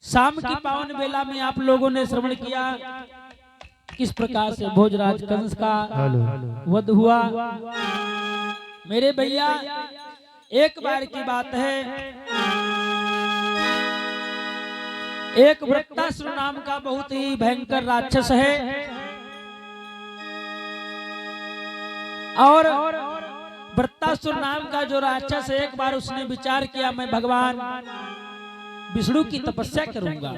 शाम की पावन बेला में आप लोगों ने श्रवण किया किस प्रकार से भोजराज कंस का वध हुआ। मेरे भैया एक बार की बात है, एक वृत्तासुर नाम का बहुत ही भयंकर राक्षस है और वृत्तासुर नाम का जो राक्षस है, एक बार उसने विचार किया मैं भगवान विष्णु की तपस्या करूंगा।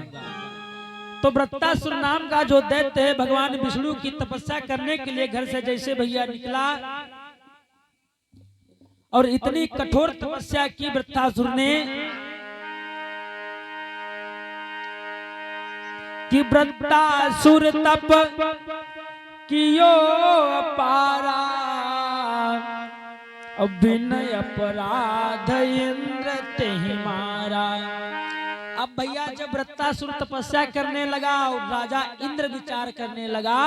तो वृत्तासुर नाम का जो दैत्य है भगवान विष्णु की तपस्या करने के लिए घर से जैसे भैया निकला और इतनी कठोर तपस्या की वृत्तासुर ने कि वृत्तासुर तप कियो पारा अभिनय अपराध इंद्र तेहि मारा। अब भैया जब वृत्तासुर तपस्या करने लगा और राजा इंद्र विचार करने लगा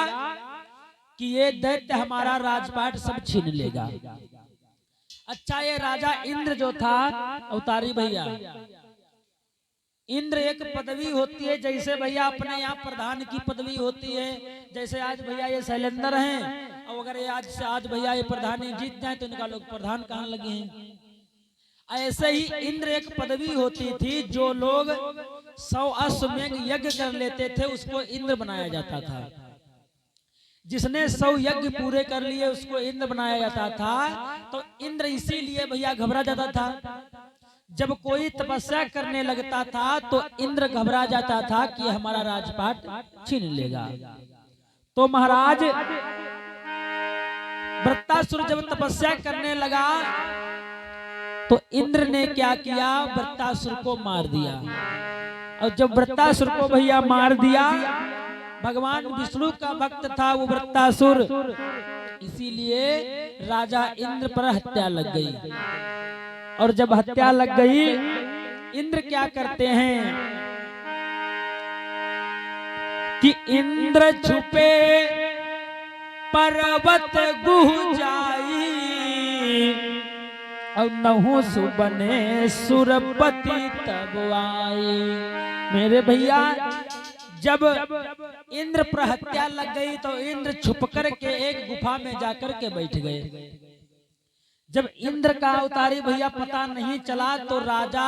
कि ये दैत्य हमारा राजपाट सब छीन लेगा। अच्छा ये राजा इंद्र जो था अवतारी भैया, इंद्र एक पदवी होती है जैसे भैया अपने यहाँ प्रधान की पदवी होती है। जैसे आज भैया ये शैलेंद्र हैं और अगर ये आज भैया ये प्रधानी जीत जाए तो इनका लोग प्रधान कहाँ लगे हैं। ऐसे ही इंद्र एक पदवी होती थी, जो लोग 100 अश्वमेध यज्ञ कर लेते थे उसको इंद्र बनाया जाता था। जिसने 100 यज्ञ पूरे कर लिए उसको इंद्र बनाया जाता था। तो इंद्र इसीलिए भैया घबरा जाता था, जब कोई तपस्या करने लगता था तो इंद्र घबरा जाता था कि हमारा राजपाट छीन लेगा। तो महाराज वृत्तासुर जब तपस्या करने लगा तो इंद्र ने क्या किया, वृत्तासुर को मार दिया। और जब वृत्तासुर को भैया मार दिया, भगवान विष्णु का भक्त था वो वृत्तासुर, इसीलिए राजा इंद्र पर हत्या लग गई। और जब हत्या लग गई, इंद्र क्या करते हैं कि इंद्र छुपे पर्वत गुह जाई और नहुस बने सुरपति तब आई। मेरे भैया जब इंद्र पर हत्या लग गई तो इंद्र छुप कर के एक गुफा में जाकर के बैठ गए। जब इंद्र का अवतारी भैया पता नहीं चला तो राजा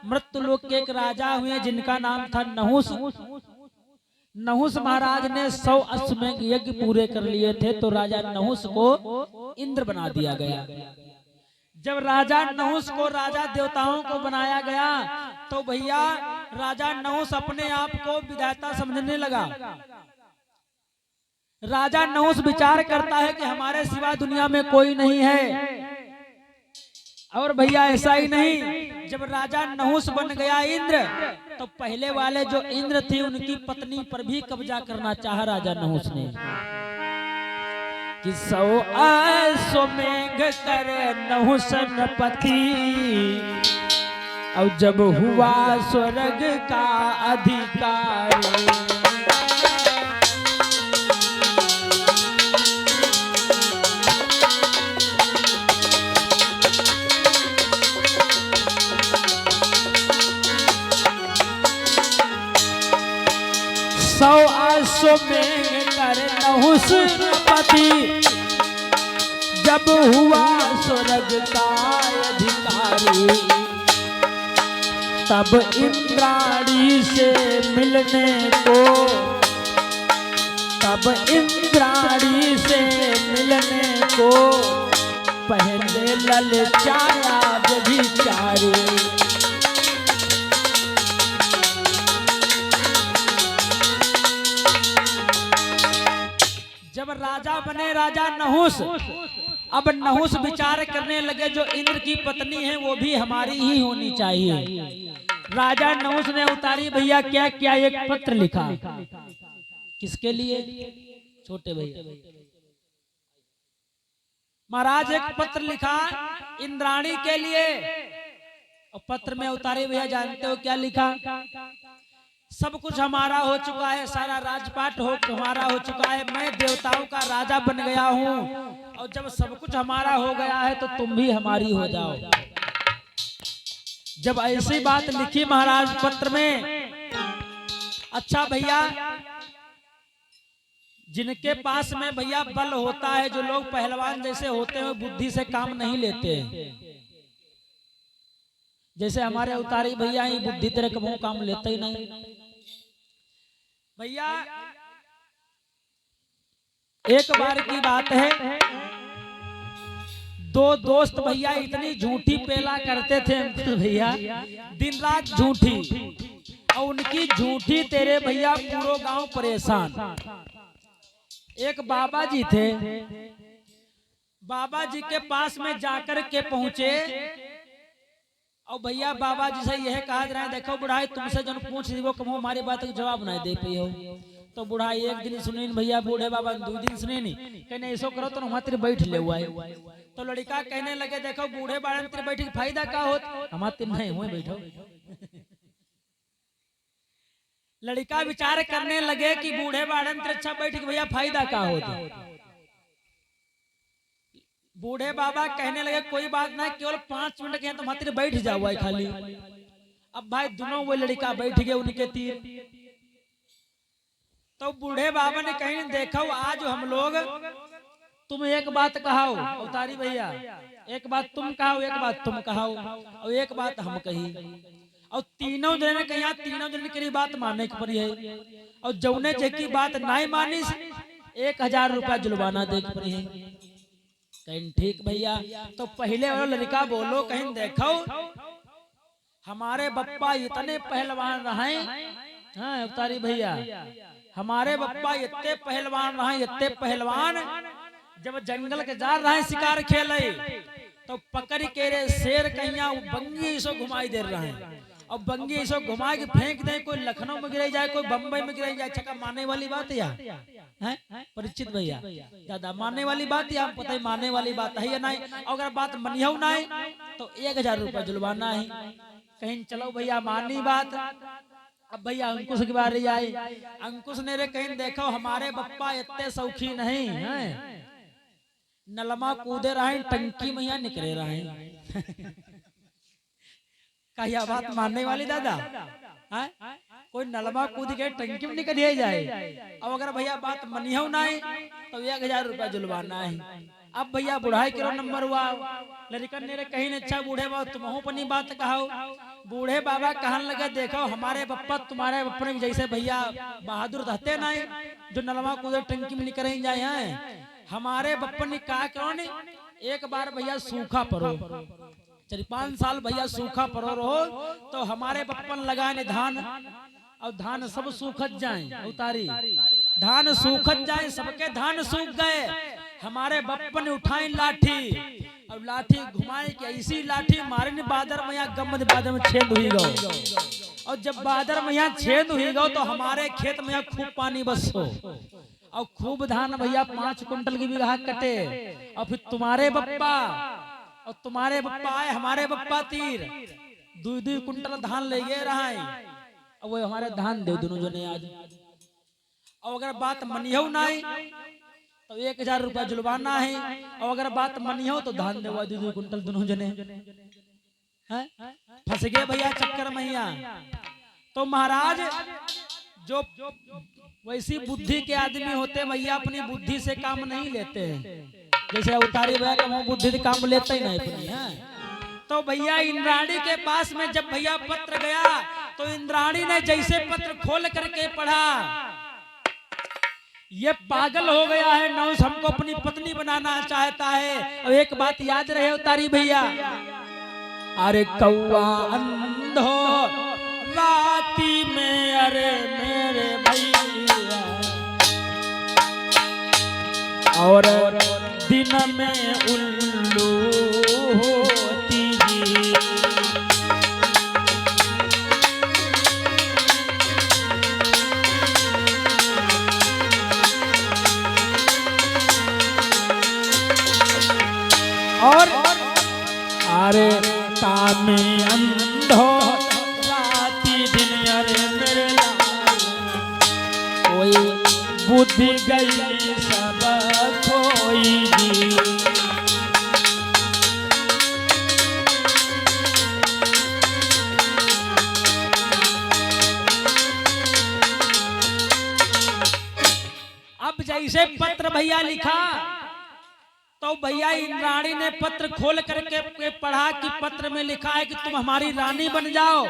मृत्युलोक के एक राजा हुए जिनका नाम था नहुस। नहुस महाराज ने 100 अश्वमेध यज्ञ पूरे कर लिए थे तो राजा नहुस को इंद्र बना दिया गया। जब राजा नहुस को राजा देवताओं को बनाया गया तो भैया राजा नहुस अपने आप को विधाता समझने लगा। राजा नहुस विचार करता है कि हमारे सिवा दुनिया में कोई नहीं है। और भैया ऐसा ही नहीं, जब राजा नहुस बन गया इंद्र तो पहले वाले जो इंद्र थे उनकी पत्नी पर भी कब्जा करना चाहा राजा नहुस ने कि 100 अश्वमेध कर नहुसन पति और जब हुआ स्वर्ग का अधिकारी। 100 अश्वमेध कर नहुस पति जब हुआ स्वर्ग का अधिकारी। तब इंद्राणी से मिलने को, तब इंद्राणी से मिलने को पहले ललचाया व्यभिचारी। जब राजा बने राजा नहुस, अब नहुस विचार करने लगे जो इंद्र की पत्नी है वो भी हमारी ही होनी चाहिए। राजा नहुस ने उतारी भैया क्या क्या, एक पत्र लिखा। किसके लिए? छोटे भैया महाराज एक पत्र लिखा इंद्राणी के लिए। और पत्र में उतारी भैया जानते हो क्या लिखा? सब कुछ हमारा हो चुका है, सारा राजपाट हमारा हो चुका है, मैं देवताओं का राजा बन गया हूँ और जब सब कुछ हमारा हो गया है तो तुम भी हमारी हो जाओ। जब ऐसी बात लिखी महाराज पत्र में अच्छा भैया, जिनके पास में भैया बल होता है, जो लोग पहलवान जैसे होते हैं, बुद्धि से काम नहीं लेते। जैसे हमारे उतारी भैया ही बुद्धि तेरे कबू काम लेते ही नहीं भैया। एक बार की बात है, दो दोस्त भैया इतनी झूठी पेला करते थे भैया, दिन रात झूठी, और उनकी झूठी तेरे भैया पूरा गांव परेशान। एक बाबा जी थे, बाबा जी के पास में जाकर के पहुंचे, और भैया बाबा जी से यह कहा रहा है, देखो बुढ़ाई तुमसे जन पूछ दी वो कमो हमारी बात का जवाब नहीं दे पाई हो। तो बुढ़ाई एक दिन सुनी भैया, बूढ़े बाबा 2 दिन सुने नहीं, कहने ऐसा करो तो हम तेरे बैठ ले हुआ है। तो लड़का कहने लगे, देखो बूढ़े बाड़े तेरे बैठे के फायदा का होत, हमारे नहीं हुए बैठो। लड़का विचार करने लगे कि बूढ़े बाड़े तेरे अच्छा बैठ के भैया फायदा का होता। बूढ़े बाबा कहने लगे, कोई बात नहीं, केवल 5 मिनट के तो मात्र बैठ जाओ खाली। अब भाई दोनों वो लड़का बैठ गए उनके तीर। तो बूढ़े बाबा ने कहीं, देखो आज हम लोग, तुम एक बात कहो उतारी भैया, एक बात तुम कहो, एक बात तुम कहो, और एक बात हम कही, और तीनों जने कहीं, तीनों जने की बात मानने की पड़ी है, और जौने जे की बात नहीं मानी 1000 रुपया जुर्माना दे की पड़ी है। कहीं ठीक भैया। तो पहले वाला लड़का बोलो, कहीं देखो हमारे बप्पा इतने पहलवान रहे, हाँ उतारी भैया, हमारे बप्पा इतने पहलवान रहे, इतने पहलवान, जब जंगल के जा रहे शिकार खेले, तो पकड़ के रे शेर कहिया बंगी सो घुमाई दे रहे हैं, और बंगी सो घुमा के फेंक दे, कोई लखनऊ में गिर जाए, कोई बम्बई में गिर जाए। छक्का मारने वाली बात है परिचित भैया, दादा मानने वाली बात है, पता ही मानने वाली बात है या नहीं। अगर बात मनियो नहीं तो 1000 रुपया जुर्माना है। कहीं चलो भैया मानी बात। अब भैया अंकुश की बारी आई। अंकुश ने रे कहीं देखो हमारे बप्पा इतने सौखी नहीं है, नलमा कूदे रहे, टंकी मैया निकले रहे। क्या बात मानने वाली दादा है? कोई नलमा कूद के टंकी में निकल जाए। अब अगर भैया बात मनियो नहीं तो 1000 रुपया जुर्माना है। अब भैया बुढ़ाई के नंबर हुआ, लड़कन ने कहीं अच्छा बूढ़े बाबा तुम अपनी बात कहो। बूढ़े बाबा कहने लगे, देखो हमारे बप्पा तुम्हारे बप्पा जैसे भैया बहादुर रहते नहीं, जो नलमा कूदे टंकी में निकल जाए हैं। हमारे बप्पा ने कहा क्यों नहीं, एक बार भैया सूखा पड़ो, 4-5 साल भैया सूखा पड़ो रहो, तो हमारे बप्पन लगाने धान, और धान सब सूखत जाए उतारी, धान सूखत जाए, सबके धान सूख गए। हमारे बप्पन ने उठाई लाठी, और लाठी घुमाए कि ऐसी लाठी मारे ने बादर में यहाँ गम्मद बादर में छेद हुई गो, और जब बादर में यहाँ छेद हुई गो तो हमारे खेत में यहाँ खूब पानी बसो, और खूब धान भैया 5 कुंटल की बीघा कटे। और फिर तुम्हारे बप्पा और तुम्हारे बप्पा आए, हमारे बप्पा तीर 2-2 कुंटल धान ले गए रहा, और वो हमारे धान दे दोनों जने आज। और अगर बात मनियो नहीं तो 1000 रुपया जुर्माना है, और अगर बात मनियो तो धान दे 2-2 कुंटल दोनों जने। फंस गए भैया चक्कर मैया। तो महाराज जो वैसी बुद्धि के आदमी होते भैया अपनी बुद्धि से काम नहीं लेते हैं। जैसे उतारी भैया का बुद्धि से काम लेते ही नहीं अपनी है। तो भैया इंद्राणी के पास में जब भैया पत्र गया तो इंद्राणी ने जैसे पत्र खोल करके पढ़ा, ये पागल हो गया है, नौस हमको अपनी पत्नी बनाना चाहता है। और एक बात याद रहे उतारी भैया, अरे कौआ अंधो राती में, अरे मेरे भैया, और दिन में उल्लू होती जी। और अरे कामे अंधो राती दिन, अरे मेरे लाल, कोई बुद्धि गई सब खोई जी। जैसे पत्र भैया लिखा तो भैया इंद्राणी ने पत्र खोल करके पढ़ा कि पत्र में लिखा है कि तुम हमारी रानी बन जाओ।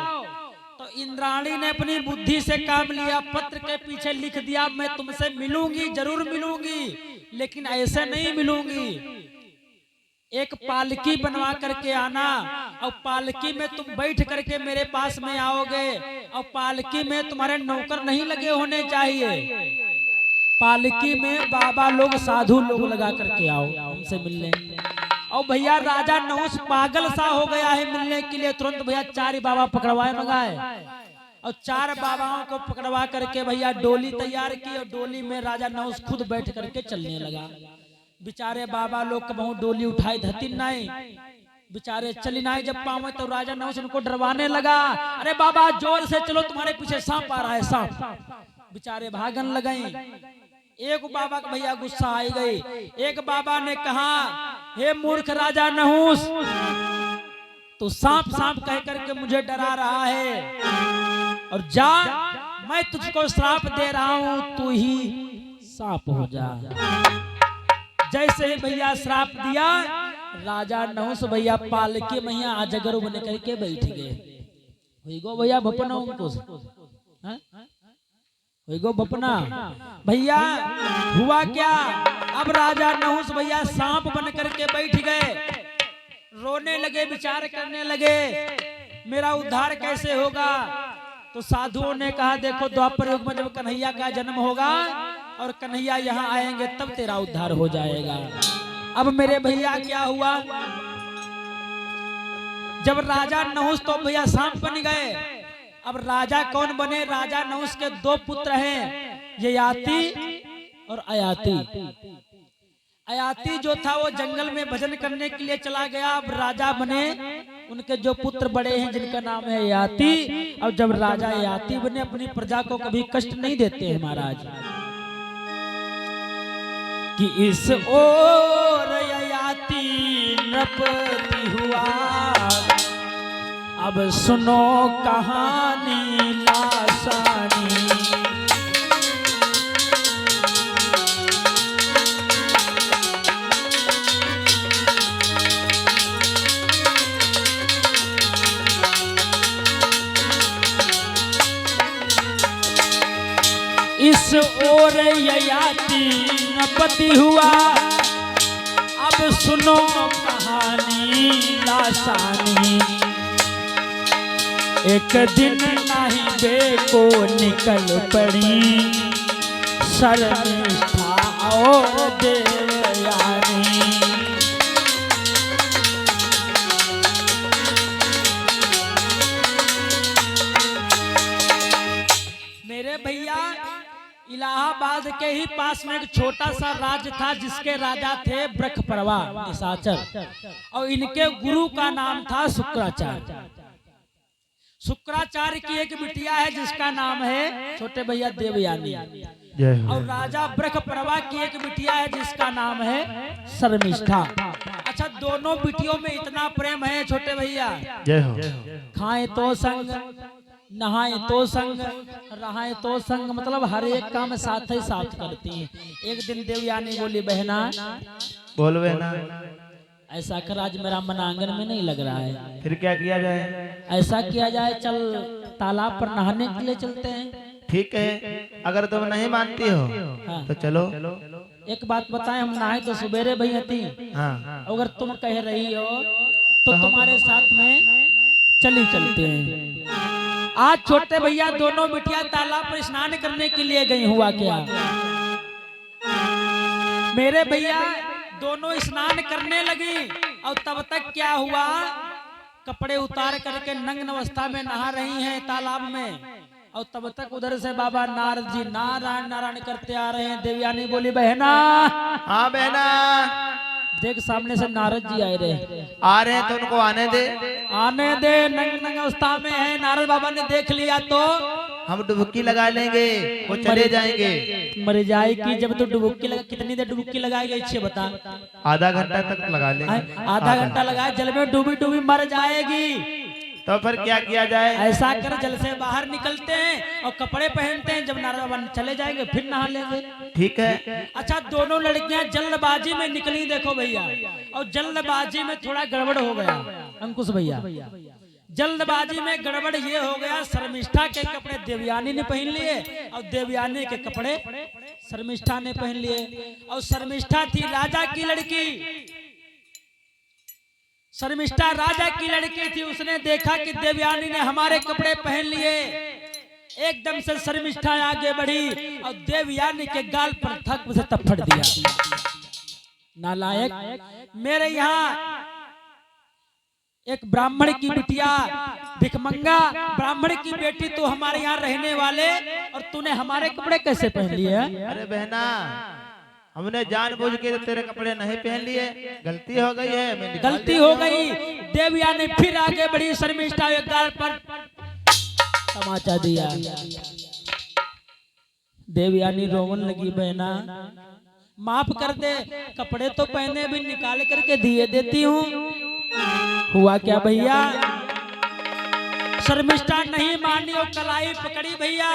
तो इंद्राणी ने अपनी बुद्धि से काम लिया, पत्र के पीछे लिख दिया मैं तुमसे मिलूंगी, जरूर मिलूंगी, लेकिन ऐसे नहीं मिलूंगी। एक पालकी बनवा करके आना और पालकी में तुम बैठ करके मेरे पास में आओगे और पालकी में तुम्हारे नौकर नहीं लगे होने चाहिए। पालकी में बाबा लोग, साधु लोग लगा करके आओ हमसे मिलने। और भैया राजा नहुस पागल सा हो गया है मिलने के लिए। तुरंत भैया 4 बाबा पकड़वाए मंगाए और 4 बाबाओं को पकड़वा करके भैया डोली तैयार की और डोली में राजा नहुस खुद बैठ करके चलने लगा। बेचारे बाबा लोग कबहू डोली उठाए धतिन नहीं, बेचारे चली नहीं जब पावे तो राजा नहुस उनको डरवाने लगा, अरे बाबा जोर से चलो तुम्हारे पीछे सांप आ रहा है, सांप। बेचारे भागन लगे। एक बाबा का भैया गुस्सा आई गई। एक बाबा ने कहा हे मूर्ख राजा नहुस, तू सांप सांप कह करके मुझे डरा रहा है, और जा मैं तुझको श्राप दे रहा हूं, तू ही सांप हो जा। जैसे ही भैया श्राप दिया राजा नहुस भैया पालकी मैया अजगर बन करके बैठ गए। गो भैया बपना उनको गो बपना भैया हुआ क्या। अब राजा नहुस भैया सांप बन करके बैठ गए, रोने लगे, विचार करने लगे मेरा उद्धार कैसे होगा। तो साधुओं ने कहा देखो द्वापर युग में जब कन्हैया का जन्म होगा और कन्हैया यहाँ आएंगे तब तेरा उद्धार हो जाएगा। अब मेरे भैया क्या हुआ, जब राजा नहुस तो भैया सांप बन गए। अब राजा कौन बने, राजा नहुस के 2 पुत्र हैं, ययाति और अयाति। अयाति जो था वो जंगल में भजन करने के लिए चला गया। अब राजा बने उनके जो पुत्र बड़े हैं जिनका नाम है ययाति। अब जब राजा ययाति बने अपनी प्रजा को कभी कष्ट नहीं देते हैं महाराज, कि इस ओर ययाति नृपति हुआ, अब सुनो कहानी लासानी। इस ओर ययाति नृपति हुआ, अब सुनो कहानी लासानी। एक दिन नहीं बेको निकल पड़ी, शर्मिष्ठा और देवयानी। मेरे भैया इलाहाबाद के ही पास में एक छोटा सा राज्य था जिसके राजा थे ब्रखपरवा निशाचर, और इनके गुरु का नाम था शुक्राचार्य। शुक्राचार्य की एक बिटिया है जिसका नाम है छोटे भैया देवयानी, और राजा ब्रखपरवा की एक बिटिया है जिसका नाम है शर्मिष्ठा। अच्छा, दोनों बिटियों में इतना प्रेम है छोटे भैया, खाएं तो संग, नहाए तो संग, रहाए तो संग, मतलब हर एक काम साथ ही साथ करती हैं। एक दिन देवयानी बोली बहना, बोल बहना, ऐसा कर आज मेरा मन आंगन में नहीं लग रहा है, फिर क्या किया जाए। ऐसा किया जाए चल तालाब पर नहाने के लिए चलते हैं। ठीक है, अगर तुम नहीं मानती हो हाँ। तो चलो। एक बात बताएं, हम नहाए तो सवेरे भई हती, हाँ। अगर तुम कह रही हो तो तुम्हारे साथ में चली चलते हैं। आज छोटे भैया दोनों बिटिया तालाब पर स्नान करने के लिए गई। हुआ क्या मेरे भैया, दोनों स्नान करने लगी और तब तक क्या हुआ, कपड़े उतार करके नग्न अवस्था में नहा रही हैं तालाब में, और तब तक उधर से बाबा नारद जी नारायण नारायण करते आ रहे हैं। देवयानी बोली बहना, हाँ बहना, देख सामने से नारद जी आए रहे, आ रहे हैं तो उनको आने दे, आने दे, नग्न अवस्था में है। नारद बाबा ने देख लिया तो हम डुबकी लगा लेंगे, वो चले जाएंगे। मर जाएगी जब तो डुबकी लगा। कितनी देर डुबकी लगाएगी अच्छे बता। आधा घंटा तक लगा लेंगे। आधा घंटा लगाए, जल में डूबी डूबी मर जाएगी। तो फिर क्या किया जाए। ऐसा कर जल से बाहर निकलते हैं और कपड़े पहनते हैं। जब नारद बाबा चले जाएंगे, फिर नहा लेंगे। ठीक है। अच्छा, दोनों लड़कियां जल्दबाजी में निकली, देखो भैया, और जल्दबाजी में थोड़ा गड़बड़ हो गया अंकुश भैया। जल्दबाजी में गड़बड़ ये हो गया, शर्मिष्ठा के कपड़े देवयानी ने पहन लिए और देवयानी के कपड़े शर्मिष्ठा ने पहन लिए। और शर्मिष्ठा थी राजा की लड़की, शर्मिष्ठा राजा की लड़की थी। उसने देखा कि देवयानी ने हमारे कपड़े पहन लिए, एकदम से शर्मिष्ठा आगे बढ़ी और देवयानी के गाल पर थक से थप्पड़ दिया। नालायक, मेरे यहाँ एक ब्राह्मण की बिटिया, भिखमंगा ब्राह्मण की बेटी, तो हमारे यहाँ रहने वाले, और तूने हमारे कपड़े कैसे पहन लिए? अरे बहना, हमने जानबूझ के तेरे कपड़े नहीं पहन लिए, गलती हो गई है, गलती हो गई। देवयानी फिर आगे बढ़ी, शर्मिष्ठा के गाल पर तमाचा दिया। देवयानी रोवन लगी, बहना माफ कर दे, कपड़े तो पहने भी निकाल करके दिए देती हूँ। हुआ क्या भैया, शर्मिष्ठा नहीं मानी और कलाई पकड़ी भैया।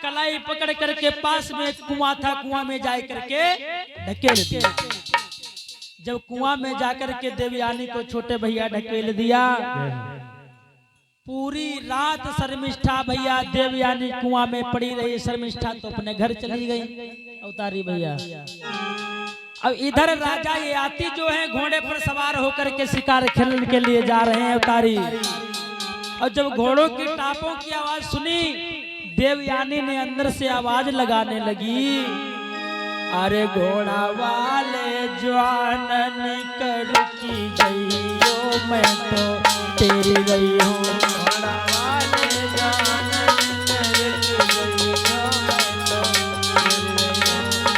कलाई पकड़ करके पास में कुआं था, कुआं में जा करके ढकेल दिया। जब कुआं में जाकर के देवयानी को छोटे भैया ढकेल दिया, पूरी रात शर्मिष्ठा भैया देवयानी कुआं में पड़ी रही। शर्मिष्ठा तो अपने घर चली गई। अवतारी भैया, अब इधर राजा ये आती जो है घोड़े पर सवार होकर के शिकार खेलने के लिए जा रहे हैं अवतारी। और जब घोड़ों की टापों की आवाज सुनी, देवयानी ने अंदर से आवाज लगाने लगी, अरे घोड़ा वाले जवानन कर की गई हो, मैं तो तेरी गई हूँ। घोड़ा वाले जवानन कर की गई हो, मैं तो तेरी गई हूँ।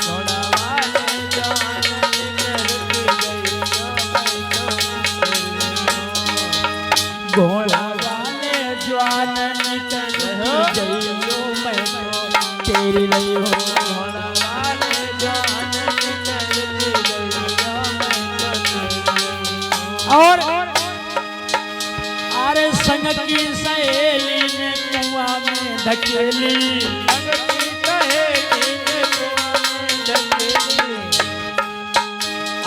घोड़ा वाले जवानन कर की गई हो, मैं तो तेरी गई हूँ। घोड़ा वाले जवानन कर की गई हो, मैं तो तेरी गई हूँ। घोड़ा वाले जवानन कर की गई हो, मैं तो तेरी गई हूँ। और अरे संग की सहेली ने कुआं में धकेली, संग की सहेली ने कुआं में धकेली,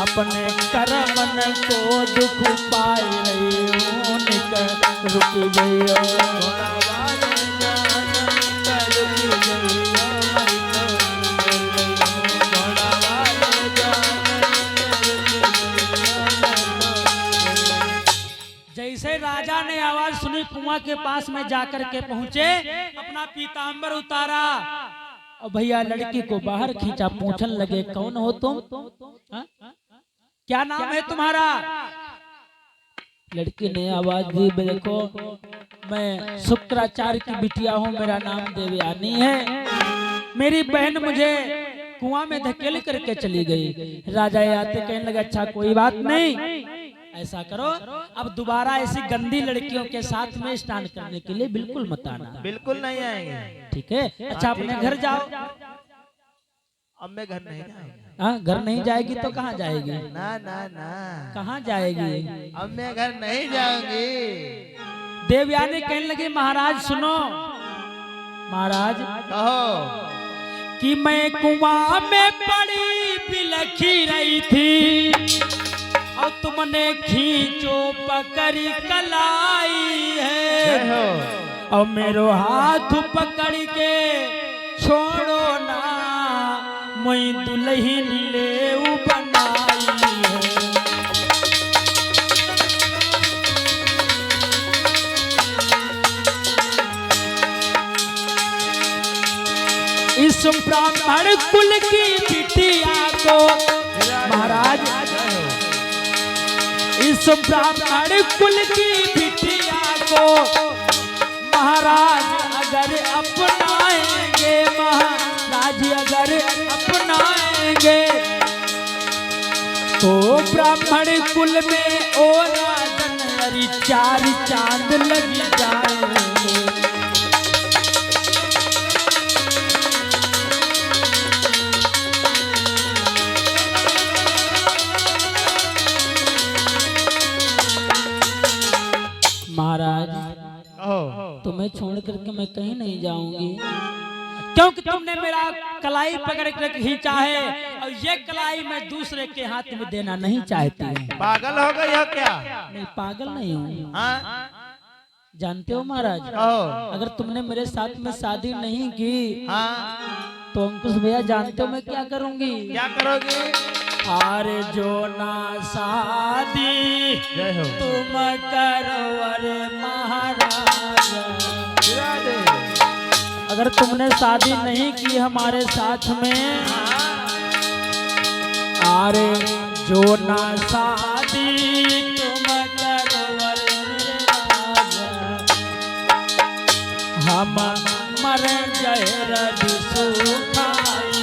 अपने करमन को दुख पाए रही हूँ, निकल रुक गई हो। घोड़ा वाले जवानन कर रुक गई हो, मैं तो रुक गई हूँ। घोड़ा वाले जवानन कर रुक गई हो, मैं तो रुक गई हूँ। जैसे राजा ने आवाज सुनी, कुआं के पास में जाकर के पहुंचे, अपना पीतांबर उतारा और भैया लड़की को बाहर खींचा, पूछने लगे, कौन हो तुम? हा? क्या नाम है तुम्हारा? लड़की ने आवाज दी, देखो मैं शुक्राचार्य की बिटिया हूँ, मेरा नाम देवयानी है। मेरी बहन मुझे कुआं में धकेल करके चली गई। राजा आते कहने लगे, अच्छा कोई बात नहीं, ऐसा करो अब दोबारा ऐसी गंदी लड़कियों के साथ में स्नान करने के लिए बिल्कुल मत आना। बिल्कुल नहीं आएंगे। ठीक है, अच्छा अपने घर जाओ। अब मैं घर नहीं जाऊंगी। हाँ, घर नहीं जाएगी तो कहाँ जाएगी? ना ना ना, कहाँ जाएगी? अब मैं घर नहीं जाऊंगी। देवयानी कहने लगी, महाराज सुनो, महाराज कहो कि मैं कुआं में पड़ी बिलखी रही थी और तुमने खींचो पकड़ी कलाई है, और मेरो हाथ पकड़ के छोड़ो ना, मैं दुल्हन ले बनाई है। इस ब्राह्मण कुल की बिटिया को, महाराज इस ब्राह्मण कुल की बिटिया को महाराज अगर अपनाएंगे, महाराज अगर अपनाएंगे, तो ब्राह्मण कुल में और राजन 4 चांद लग जाएंगे। महाराज तुम्हें छोड़ करके मैं कहीं नहीं जाऊंगी। क्योंकि तुमने मेरा कलाई पकड़ कर खींचा है और ये कलाई मैं दूसरे के हाथ में देना नहीं चाहती हूँ। पागल हो गई हो क्या? नहीं, पागल नहीं हूँ। हाँ? जानते हो महाराज, कहो। अगर तुमने मेरे साथ में शादी नहीं की हाँ? तो अंकुश भैया जानते हो मैं क्या करूंगी? क्या करोगी? अरे जो ना शादी जय हो। तुम करो अरे महाराज, अगर तुमने शादी नहीं की हमारे साथ में, अरे जो ना शादी तुम करो अरे राजा, हम मर जहर सुखाई।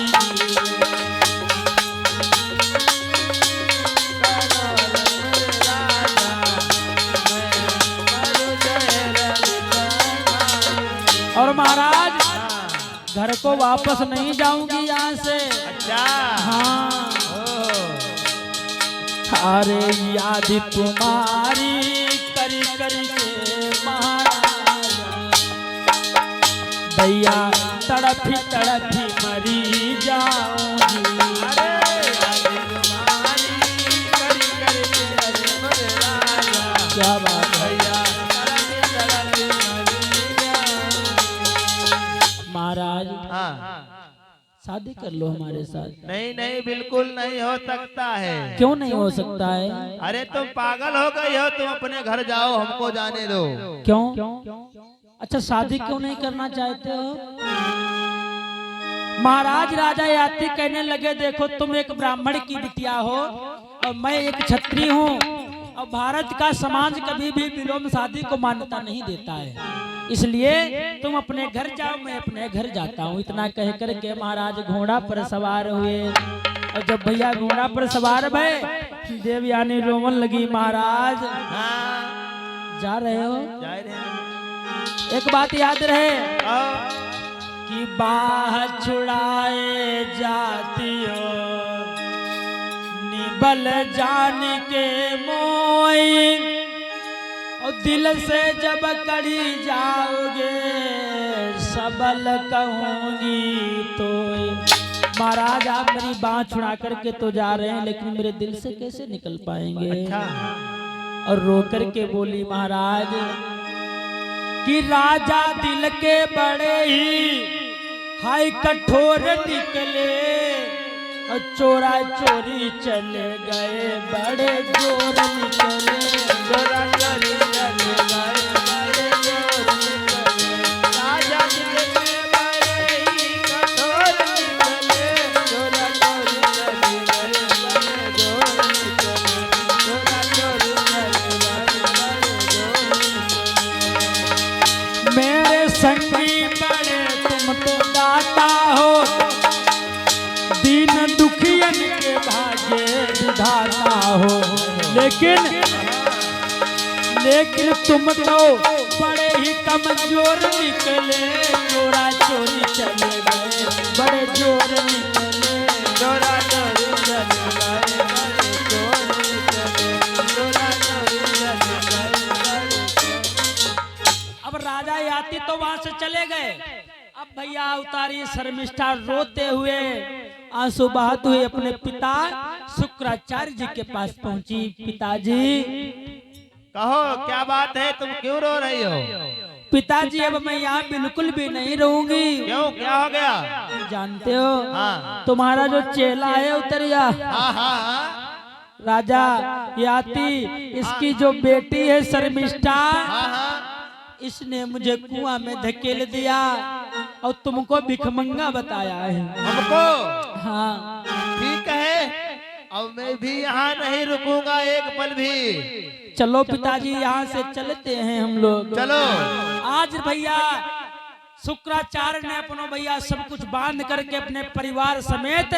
और महाराज घर को वापस नहीं जाऊंगी यहाँ से। अच्छा। हाँ। अरे याद तुम्हारी करी करी के महाराज, भैया तड़पी तड़पी मरी जाऊंगी। क्या बात है महाराज, शादी कर लो हमारे साथ। नहीं नहीं, बिल्कुल नहीं हो सकता है। क्यों नहीं हो सकता है? अरे तुम पागल हो गई हो, तुम अपने घर जाओ, हमको जाने दो। क्यों? अच्छा, शादी क्यों नहीं करना चाहते हो? महाराज राजा याति कहने लगे, देखो तुम एक ब्राह्मण की बिटिया हो और मैं एक क्षत्रिय हूँ, और भारत का समाज कभी भी विलोम शादी को मान्यता नहीं देता है, इसलिए तुम अपने घर जाओ, मैं अपने घर जाता हूँ। इतना कह कर के महाराज घोड़ा पर सवार हुए, और जब भैया घोड़ा पर सवार भय, देवयानी रोवन लगी। महाराज जा रहे हो? जा रहे हैं। एक बात याद रहे कि बाह छुड़ाए जाती हो निबल जान के मोई, और दिल से जब कड़ी जाओगे सबल कहूंगी तो। महाराज आप मेरी बाह छुड़ा करके तो जा रहे हैं, लेकिन मेरे दिल से कैसे निकल पाएंगे? अच्छा। और रो करके बोली महाराज कि राजा दिल के बड़े ही हाय कठोर निकले, और चोरा चोरी चले गए बड़े जोर निकले। चोरा चोरी चले गए बड़े जोर निकले, राजा दिल के बड़े ही कठोर निकले, चोरा चोरी चले गए बड़े जोर निकले, चोरा चोरी चले गए बड़े जोर निकले। मेरे संगी बड़े तुम तो दाता हो, दीन दुखियन के भाग्य विधाता हो, लेकिन तुम तो बड़े ही कमजोर निकले, चोरा चोरी चले गए बड़े जोर निकले, चोरा चोरी चले गए बड़े जोर निकले, चोरा चोरी चले गए बड़े जोर। अब राजा याति तो वहां से चले गए। अब भैया उतारी शर्मिष्ठा रोते हुए आंसू बहाते हुए अपने पिता शुक्राचार्य जी के पास पहुंची। पिताजी, कहो क्या बात है, तुम क्यों रो रही हो? पिताजी अब मैं यहाँ बिल्कुल भी नहीं रहूंगी। क्यों, क्या हो गया? जानते हो हाँ। तुम्हारा जो चेला है उतरिया, हाँ हाँ हाँ। राजा याति, इसकी जो बेटी है शर्मिष्ठा, हाँ हाँ। इसने मुझे कुआं में धकेल दिया और तुमको भिखमंगा बताया है। हमको? हाँ। ठीक है, अब मैं भी यहाँ नहीं रुकूंगा एक पल भी। चलो पिताजी, यहाँ से चलते हैं हम लोग। चलो। आज भैया शुक्राचार्य ने अपनो भैया सब कुछ बांध करके अपने परिवार समेत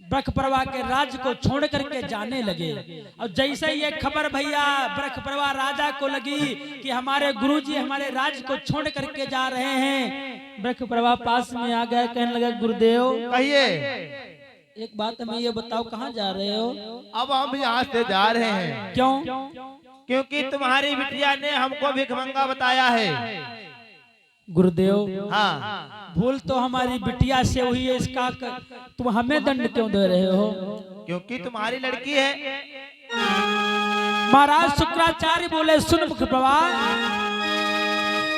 ब्रखपरवा के राज्य को छोड़ करके जाने लगे। और जैसे ये खबर भैया ब्रखपरवा राजा को लगी कि हमारे गुरुजी हमारे राज्य को छोड़ करके जा रहे हैं, ब्रखपरवा पास में आ गया, कहने लगा गुरुदेव कहिए। एक बात हमें ये बताओ, कहाँ जा रहे हो? अब हम यहाँ से जा रहे हैं। क्यों? क्योंकि तुम्हारी बिटिया ने हमको भिखमंगा बताया है। गुरुदेव, हाँ। भूल तो हमारी बिटिया से हुई है, इसका तुम हमें दंड क्यों दे रहे हो? क्योंकि तुम्हारी लड़की है। महाराज शुक्राचार्य बोले, सुन मुख प्रवाह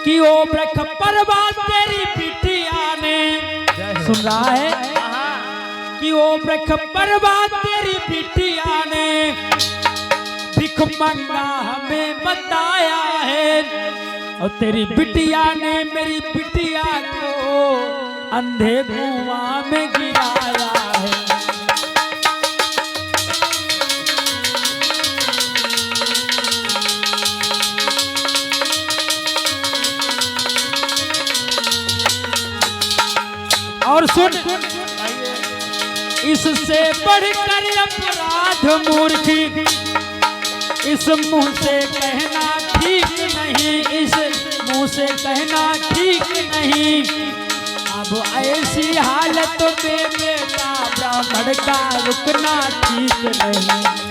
कि ओ ब्रख परवाद तेरी बिटिया ने, सुन रहा है कि ओ ब्रख परवाद तेरी बिटिया ने भिख मंगा हमें बताया है, और तेरी बिटिया ने मेरी बिटिया को अंधे कुआं में गिराया है। और सुन, इससे बढ़कर अपराध मूर्खी, इस मुंह से कहना ठीक नहीं, इस मुंह से कहना ठीक नहीं। अब ऐसी हालत में बेटा ब्राह्मण का रुकना ठीक नहीं।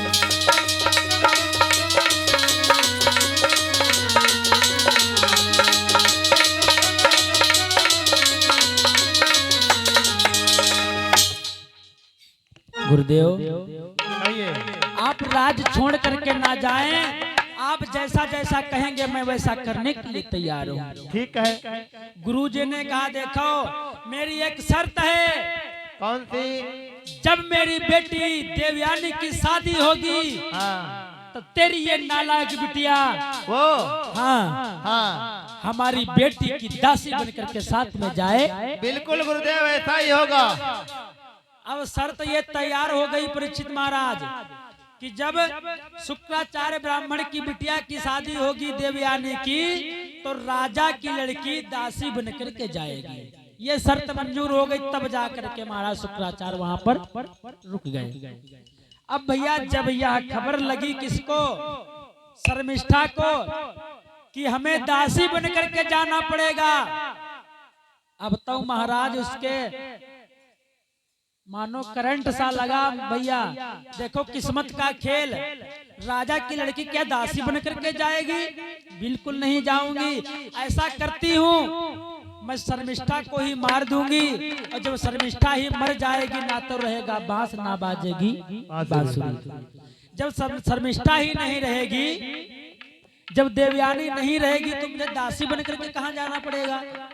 गुरुदेव, आप राज छोड़ करके ना जाएं, आप जैसा जैसा कहेंगे मैं वैसा करने के लिए तैयार हूँ। ठीक है। गुरुजी ने कहा, देखो मेरी एक शर्त है। कौन सी? जब मेरी बेटी देवयानी की शादी होगी, हाँ, तो तेरी ये नालायक बिटिया वो, हाँ, हमारी बेटी की दासी बनकर के साथ में जाए। बिल्कुल गुरुदेव, ऐसा ही होगा। अब शर्त ये तैयार हो गई परीक्षित महाराज कि जब शुक्राचार्य ब्राह्मण की बिटिया की शादी होगी देवयानी की, तो राजा की लड़की दासी बनकर के जाएगी। ये शर्त मंजूर हो गई, तब जाकर के महाराज शुक्राचार्य वहां पर रुक गए। अब भैया जब यह खबर लगी किसको, शर्मिष्ठा को, कि हमें दासी बनकर के जाना पड़ेगा, अब तो महाराज उसके मानो करंट सा लगा। भैया देखो किस्मत का खेल, राजा की लड़की क्या दासी बनकर के जाएगी? बिल्कुल नहीं जाऊंगी। ऐसा करती हूँ, मैं शर्मिष्ठा को ही मार दूंगी, और जब शर्मिष्ठा ही मर जाएगी ना तो रहेगा बांस ना बाजेगी बांसुरी। जब शर्मिष्ठा ही नहीं रहेगी, जब देवयानी नहीं रहेगी, तो मुझे दासी बनकर के कहाँ जाना पड़ेगा?